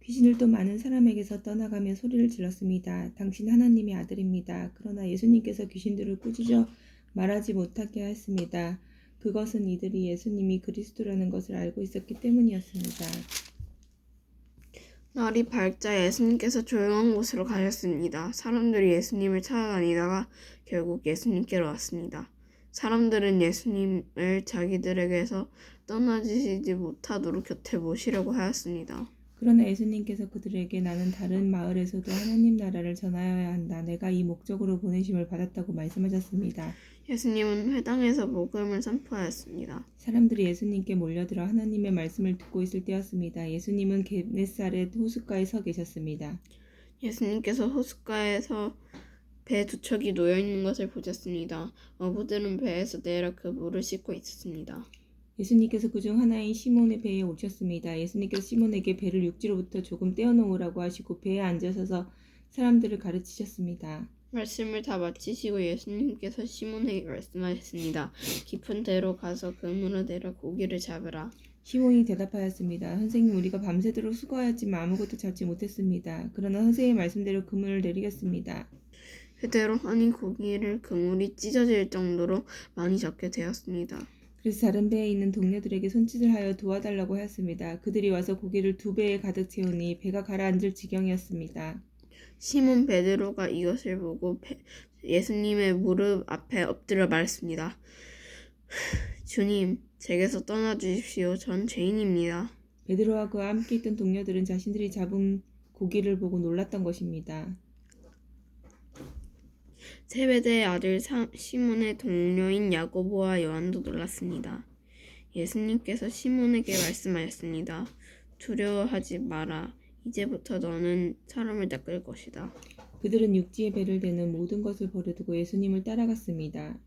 귀신을 또 많은 사람에게서 떠나가며 소리를 질렀습니다. 당신 하나님의 아들입니다. 그러나 예수님께서 귀신들을 꾸짖어 말하지 못하게 하였습니다. 그것은 이들이 예수님이 그리스도라는 것을 알고 있었기 때문이었습니다. 날이 밝자 예수님께서 조용한 곳으로 가셨습니다. 사람들이 예수님을 찾아다니다가 결국 예수님께로 왔습니다. 사람들은 예수님을 자기들에게서 떠나지시지 못하도록 곁에 모시려고 하였습니다. 그러나 예수님께서 그들에게 나는 다른 마을에서도 하나님 나라를 전하여야 한다. 내가 이 목적으로 보내심을 받았다고 말씀하셨습니다. 예수님은 회당에서 복음을 선포하였습니다. 사람들이 예수님께 몰려들어 하나님의 말씀을 듣고 있을 때였습니다. 예수님은 게네사렛 호숫가에 서 계셨습니다. 예수님께서 호숫가에서 배 두 척이 놓여 있는 것을 보셨습니다. 어부들은 배에서 내려 그 물을 씻고 있었습니다. 예수님께서 그중 하나인 시몬의 배에 오셨습니다. 예수님께서 시몬에게 배를 육지로부터 조금 떼어놓으라고 하시고 배에 앉으셔서 사람들을 가르치셨습니다. 말씀을 다 마치시고 예수님께서 시몬에게 말씀하셨습니다. 깊은 데로 가서 그물을 내려 고기를 잡으라. 시몬이 대답하였습니다. 선생님, 우리가 밤새도록 수고하였지만 아무것도 잡지 못했습니다. 그러나 선생님의 말씀대로 그물을 내리겠습니다. 그대로 하니 고기를 그물이 찢어질 정도로 많이 잡게 되었습니다. 그래서 다른 배에 있는 동료들에게 손짓을 하여 도와달라고 하였습니다. 그들이 와서 고기를 2배에 가득 채우니 배가 가라앉을 지경이었습니다. 시몬 베드로가 이것을 보고 예수님의 무릎 앞에 엎드려 말했습니다. 주님, 제게서 떠나주십시오. 전 죄인입니다. 베드로와 그와 함께 있던 동료들은 자신들이 잡은 고기를 보고 놀랐던 것입니다. 세베대의 아들 시몬의 동료인 야고보와 요한도 놀랐습니다. 예수님께서 시몬에게 말씀하셨습니다. 두려워하지 마라. 이제부터 너는 사람을 낚을 것이다. 그들은 육지에 배를 대는 모든 것을 버려두고 예수님을 따라갔습니다.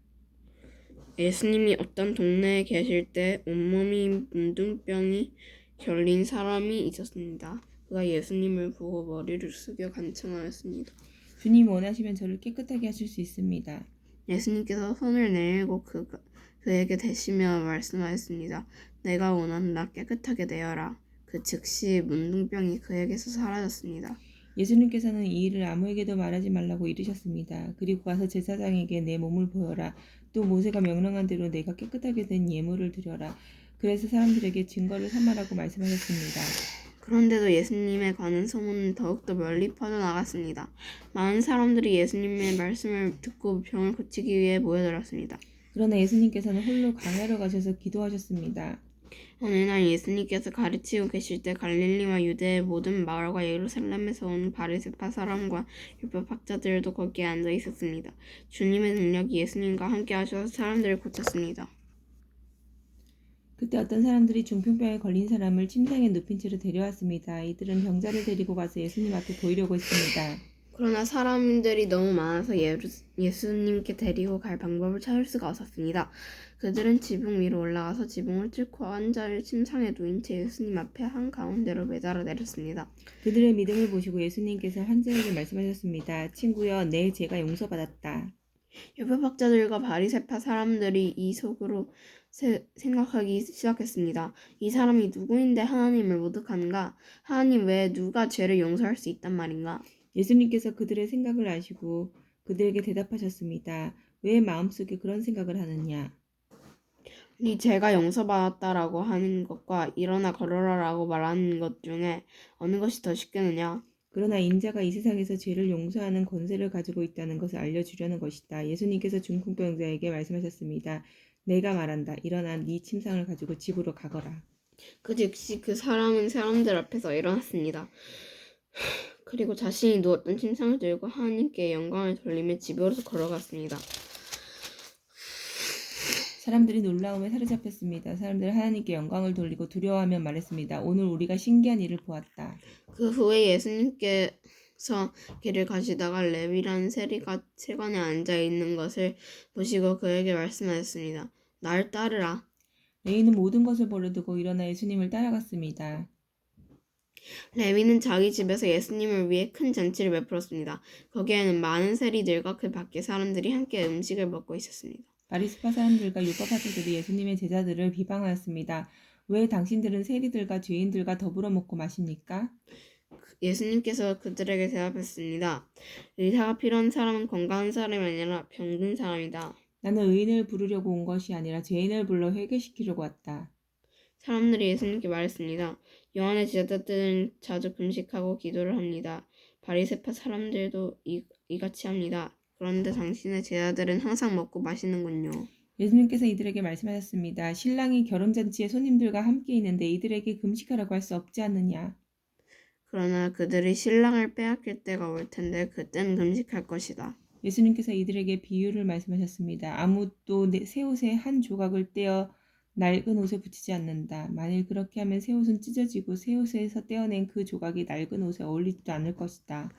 예수님이 어떤 동네에 계실 때 온몸이 문둥병이 결린 사람이 있었습니다. 그가 예수님을 보고 머리를 숙여 간청하였습니다. 주님 원하시면 저를 깨끗하게 하실 수 있습니다. 예수님께서 손을 내밀고 그에게 대시며 말씀하였습니다. 내가 원한다. 깨끗하게 되어라. 그 즉시 문둥병이 그에게서 사라졌습니다. 예수님께서는 이 일을 아무에게도 말하지 말라고 이르셨습니다. 그리고 가서 제사장에게 내 몸을 보여라. 또 모세가 명령한 대로 내가 깨끗하게 된 예물을 드려라. 그래서 사람들에게 증거를 삼으라고 말씀하셨습니다. 그런데도 예수님에 관한 소문은 더욱더 멀리 퍼져나갔습니다. 많은 사람들이 예수님의 말씀을 듣고 병을 고치기 위해 모여들었습니다. 그러나 예수님께서는 홀로 광야로 가셔서 기도하셨습니다. 어느 날 예수님께서 가르치고 계실 때 갈릴리와 유대의 모든 마을과 예루살렘에서 온 바리새파 사람과 율법학자들도 거기에 앉아 있었습니다. 주님의 능력이 예수님과 함께 하셔서 사람들을 고쳤습니다. 그때 어떤 사람들이 중풍병에 걸린 사람을 침상에 눕힌 채로 데려왔습니다. 이들은 병자를 데리고 가서 예수님 앞에 보이려고 했습니다. 그러나 사람들이 너무 많아서 예수님께 데리고 갈 방법을 찾을 수가 없었습니다. 그들은 지붕 위로 올라가서 지붕을 뚫고 환자를 침상에 놓인 채 예수님 앞에 한가운데로 매달아 내렸습니다. 그들의 믿음을 보시고 예수님께서 환자에게 말씀하셨습니다. 친구여, 내 죄가 용서받았다. 율법학자들과 바리새파 사람들이 이 속으로 생각하기 시작했습니다. 이 사람이 누구인데 하나님을 모독하는가? 하나님 외에 누가 죄를 용서할 수 있단 말인가? 예수님께서 그들의 생각을 아시고 그들에게 대답하셨습니다. 왜 마음속에 그런 생각을 하느냐? 네 죄가 용서받았다라고 하는 것과 일어나 걸어라라고 말하는 것 중에 어느 것이 더 쉽겠느냐? 그러나 인자가 이 세상에서 죄를 용서하는 권세를 가지고 있다는 것을 알려주려는 것이다. 예수님께서 중풍병자에게 말씀하셨습니다. 내가 말한다. 일어나 네 침상을 가지고 집으로 가거라. 그 즉시 그 사람은 사람들 앞에서 일어났습니다. 그리고 자신이 누웠던 침상을 들고 하나님께 영광을 돌리며 집으로 걸어갔습니다. 사람들이 놀라움에 사로잡혔습니다. 사람들은 하나님께 영광을 돌리고 두려워하며 말했습니다. 오늘 우리가 신기한 일을 보았다. 그 후에 예수님께서 길을 가시다가 레위라는 세리가 세관에 앉아 있는 것을 보시고 그에게 말씀하셨습니다. 날 따르라. 레위는 모든 것을 버려두고 일어나 예수님을 따라갔습니다. 레위는 자기 집에서 예수님을 위해 큰 잔치를 베풀었습니다. 거기에는 많은 세리들과 그 밖의 사람들이 함께 음식을 먹고 있었습니다. 바리새파 사람들과 율법학자들이 예수님의 제자들을 비방하였습니다. 왜 당신들은 세리들과 죄인들과 더불어 먹고 마십니까? 예수님께서 그들에게 대답했습니다. 의사가 필요한 사람은 건강한 사람이 아니라 병든 사람이다. 나는 의인을 부르려고 온 것이 아니라 죄인을 불러 회개시키려고 왔다. 사람들이 예수님께 말했습니다. 요한의 제자들은 자주 금식하고 기도를 합니다. 바리새파 사람들도 이같이 합니다. 그런데 당신의 제자들은 항상 먹고 마시는군요. 예수님께서 이들에게 말씀하셨습니다. 신랑이 결혼잔치에 손님들과 함께 있는데 이들에게 금식하라고 할 수 없지 않느냐. 그러나 그들이 신랑을 빼앗길 때가 올 텐데 그땐 금식할 것이다. 예수님께서 이들에게 비유를 말씀하셨습니다. 아무도 새 옷의 한 조각을 떼어 낡은 옷에 붙이지 않는다. 만일 그렇게 하면 새 옷은 찢어지고 새 옷에서 떼어낸 그 조각이 낡은 옷에 어울리지도 않을 것이다.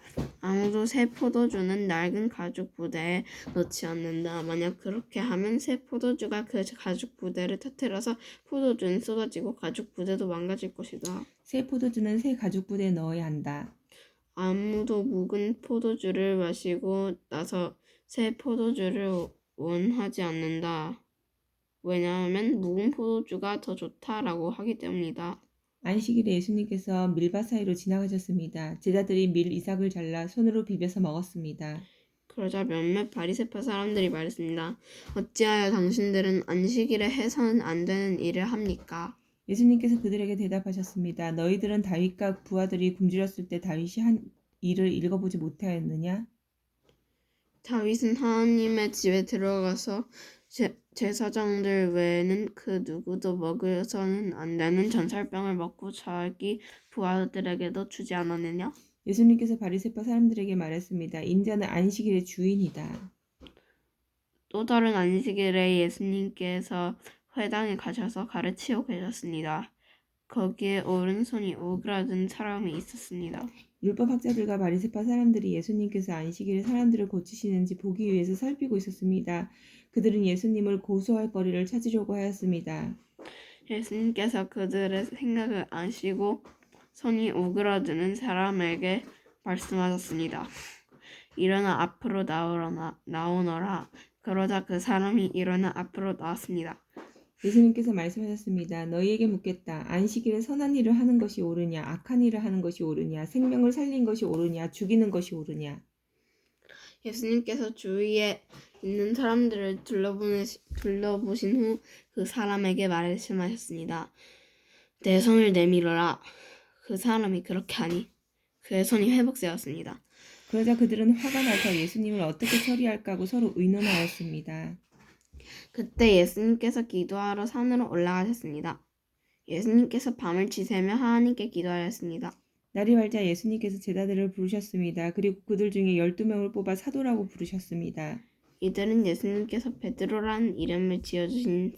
아무도 새 포도주는 낡은 가죽 부대에 넣지 않는다. 만약 그렇게 하면 새 포도주가 그 가죽 부대를 터뜨려서 포도주는 쏟아지고 가죽 부대도 망가질 것이다. 새 포도주는 새 가죽 부대에 넣어야 한다. 아무도 묵은 포도주를 마시고 나서 새 포도주를 원하지 않는다. 왜냐하면 묵은 포도주가 더 좋다라고 하기 때문이다. 안식일에 예수님께서 밀밭 사이로 지나가셨습니다. 제자들이 밀 이삭을 잘라 손으로 비벼서 먹었습니다. 그러자 몇몇 바리새파 사람들이 말했습니다. 어찌하여 당신들은 안식일에 해서는 안 되는 일을 합니까? 예수님께서 그들에게 대답하셨습니다. 너희들은 다윗과 부하들이 굶주렸을 때 다윗이 한 일을 읽어보지 못하였느냐? 다윗은 하나님의 집에 들어가서 제사장들 외에는 그 누구도 먹어서는 안 되는 전설병을 먹고 자기 부하들에게도 주지 않았느냐? 예수님께서 바리새파 사람들에게 말했습니다. 인자는 안식일의 주인이다. 또 다른 안식일에 예수님께서 회당에 가셔서 가르치고 계셨습니다. 거기에 오른손이 오그라든 사람이 있었습니다. 율법학자들과 바리새파 사람들이 예수님께서 안식일에 사람들을 고치시는지 보기 위해서 살피고 있었습니다. 그들은 예수님을 고소할 거리를 찾으려고 하였습니다. 예수님께서 그들의 생각을 아시고 손이 오그라드는 사람에게 말씀하셨습니다. 일어나 앞으로 나오너라. 그러자 그 사람이 일어나 앞으로 나왔습니다. 예수님께서 말씀하셨습니다. 너희에게 묻겠다. 안식일에 선한 일을 하는 것이 옳으냐, 악한 일을 하는 것이 옳으냐, 생명을 살린 것이 옳으냐, 죽이는 것이 옳으냐. 예수님께서 주위에 있는 사람들을 둘러보신 후 그 사람에게 말씀하셨습니다. 내 손을 내밀어라. 그 사람이 그렇게 하니 그의 손이 회복되었습니다. 그러자 그들은 화가 나서 예수님을 어떻게 처리할까 하고 서로 의논하였습니다. 그때 예수님께서 기도하러 산으로 올라가셨습니다. 예수님께서 밤을 지새며 하나님께 기도하였습니다. 날이 밝자 예수님께서 제자들을 부르셨습니다. 그리고 그들 중에 12명을 뽑아 사도라고 부르셨습니다. 이들은 예수님께서 베드로라는 이름을 지어주신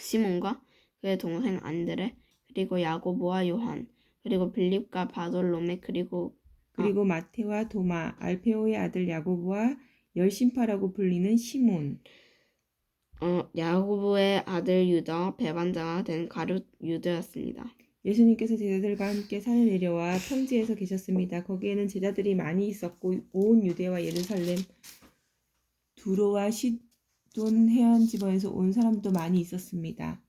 시몬과 그의 동생 안드레, 그리고 야고보와 요한, 그리고 빌립과 바돌로메, 그리고 마테와 도마, 알페오의 아들 야고보와 열심파라고 불리는 시몬, 야고보의 아들 유다와 배반자가 된 가룟 유다였습니다. 예수님께서 제자들과 함께 산에 내려와 평지에서 계셨습니다. 거기에는 제자들이 많이 있었고 온 유대와 예루살렘, 두로와 시돈 해안 지방에서 온 사람도 많이 있었습니다.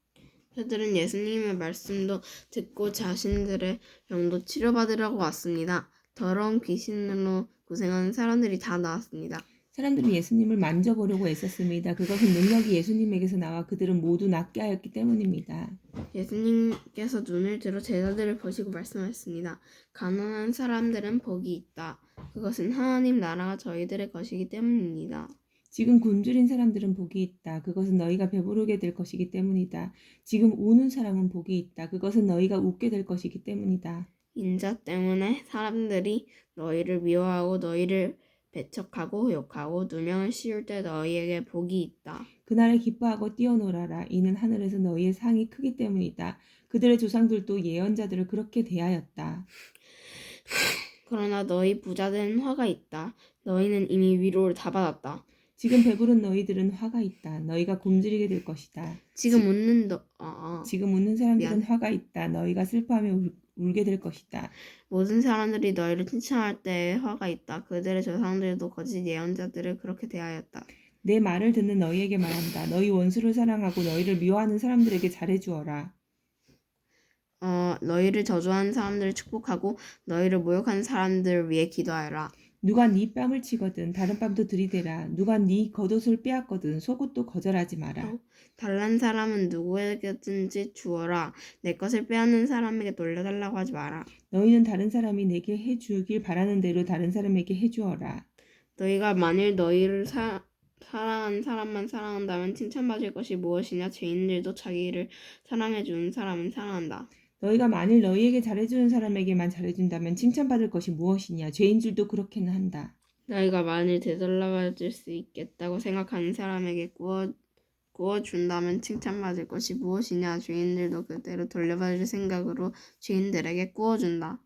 그들은 예수님의 말씀도 듣고 자신들의 병도 치료받으려고 왔습니다. 더러운 귀신으로 고생하는 사람들이 다 나왔습니다. 사람들이 예수님을 만져보려고 애썼습니다. 그것은 능력이 예수님에게서 나와 그들은 모두 낫게 하였기 때문입니다. 예수님께서 눈을 들어 제자들을 보시고 말씀하셨습니다. 가난한 사람들은 복이 있다. 그것은 하나님 나라가 저희들의 것이기 때문입니다. 지금 굶주린 사람들은 복이 있다. 그것은 너희가 배부르게 될 것이기 때문이다. 지금 우는 사람은 복이 있다. 그것은 너희가 웃게 될 것이기 때문이다. 인자 때문에 사람들이 너희를 미워하고 너희를 배척하고 욕하고 누명을 씌울 때 너희에게 복이 있다. 그날에 기뻐하고 뛰어놀아라. 이는 하늘에서 너희의 상이 크기 때문이다. 그들의 조상들도 예언자들을 그렇게 대하였다. 그러나 너희 부자들은 화가 있다. 너희는 이미 위로를 다 받았다. 지금 배부른 너희들은 화가 있다. 너희가 굶주리게 될 것이다. 지금 웃는 사람들은 미안. 화가 있다. 너희가 슬퍼하며 울게 될 것이다. 모든 사람들이 너희를 칭찬할 때에 화가 있다. 그들의 조상들도 거짓 예언자들을 그렇게 대하였다. 내 말을 듣는 너희에게 말한다. 너희 원수를 사랑하고 너희를 미워하는 사람들에게 잘해주어라. 너희를 저주하는 사람들을 축복하고 너희를 모욕하는 사람들을 위해 기도하여라. 누가 네 뺨을 치거든 다른 뺨도 들이대라. 누가 네 겉옷을 빼앗거든 속옷도 거절하지 마라. 달란 사람은 누구에게든지 주어라. 내 것을 빼앗는 사람에게 돌려달라고 하지 마라. 너희는 다른 사람이 내게 해주길 바라는 대로 다른 사람에게 해주어라. 너희가 만일 너희를 사랑하는 사람만 사랑한다면 칭찬받을 것이 무엇이냐? 죄인들도 자기를 사랑해주는 사람은 사랑한다. 너희가 만일 너희에게 잘해주는 사람에게만 잘해준다면 칭찬받을 것이 무엇이냐? 죄인들도 그렇게는 한다. 너희가 만일 되돌려받을 수 있겠다고 생각하는 사람에게 구워준다면 칭찬받을 것이 무엇이냐? 죄인들도 그대로 돌려받을 생각으로 죄인들에게 구워준다.